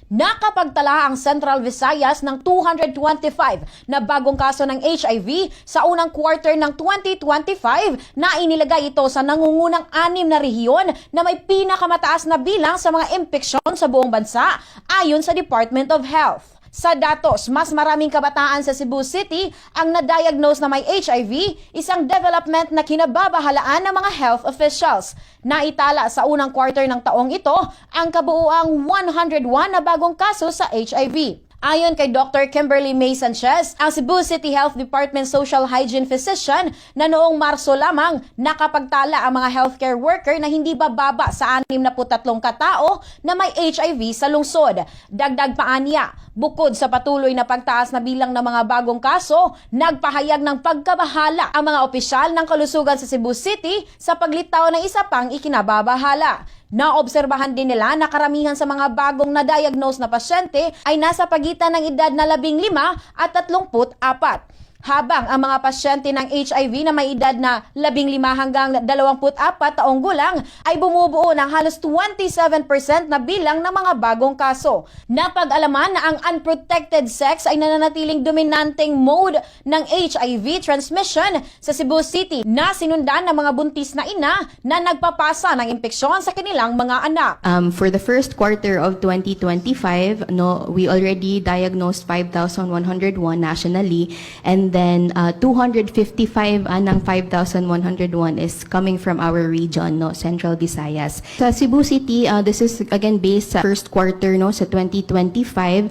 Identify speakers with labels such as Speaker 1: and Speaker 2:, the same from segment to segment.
Speaker 1: Nakapagtala ang Central Visayas ng 225 na bagong kaso ng HIV sa unang quarter ng 2025 na inilagay ito sa nangungunang 6 na rehiyon na may pinakamataas na bilang sa mga impeksyon sa buong bansa ayon sa Department of Health. Sa datos, mas maraming kabataan sa Cebu City ang na-diagnose na may HIV, isang development na kinababahalaan ng mga health officials. Naitala sa unang quarter ng taong ito ang kabuuang 101 na bagong kaso sa HIV. Ayon kay Dr. Kimberly May Sanchez, ang Cebu City Health Department Social Hygiene Physician na noong Marso lamang nakapagtala ang mga healthcare worker na hindi bababa sa 63 katao na may HIV sa lungsod. Dagdag pa aniya, bukod sa patuloy na pagtaas na bilang ng mga bagong kaso, nagpahayag ng pagkabahala ang mga opisyal ng kalusugan sa Cebu City sa paglitaw ng isa pang ikinababahala. Naobserbahan din nila na karamihan sa mga bagong na-diagnose na pasyente ay nasa pagitan ng edad na 15 at 34. Habang ang mga pasyente ng HIV na may edad na 15 hanggang 24 taong gulang ay bumubuo ng halos 27% na bilang ng mga bagong kaso. Napag-alaman na ang unprotected sex ay nananatiling dominanteng mode ng HIV transmission sa Cebu City na sinundan ng mga buntis na ina na nagpapasa ng impeksyon sa kanilang mga anak.
Speaker 2: For the first quarter of 2025, we already diagnosed 5,101 nationally, and then 255 ng 5,101 is coming from our region, Central Visayas. Sa Cebu City, this is again based sa first quarter, sa 2025.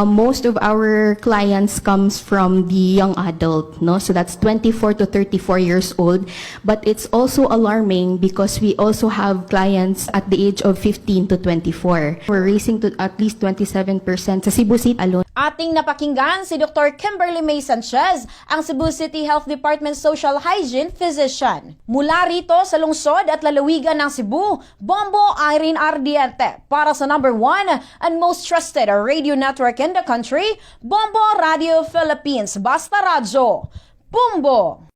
Speaker 2: Most of our clients comes from the young adult, so that's 24 to 34 years old. But it's also alarming because we also have clients at the age of 15 to 24. We're raising to at least 27% sa Cebu City alone.
Speaker 1: Ating napakinggan si Dr. Kimberly May Sanchez, ang Cebu City Health Department Social Hygiene Physician. Mula rito sa lungsod at lalawigan ng Cebu, Bombo Irene Ardiente para sa number 1 and most trusted radio network in the country, Bombo Radio Philippines. Basta Radyo. Bombo!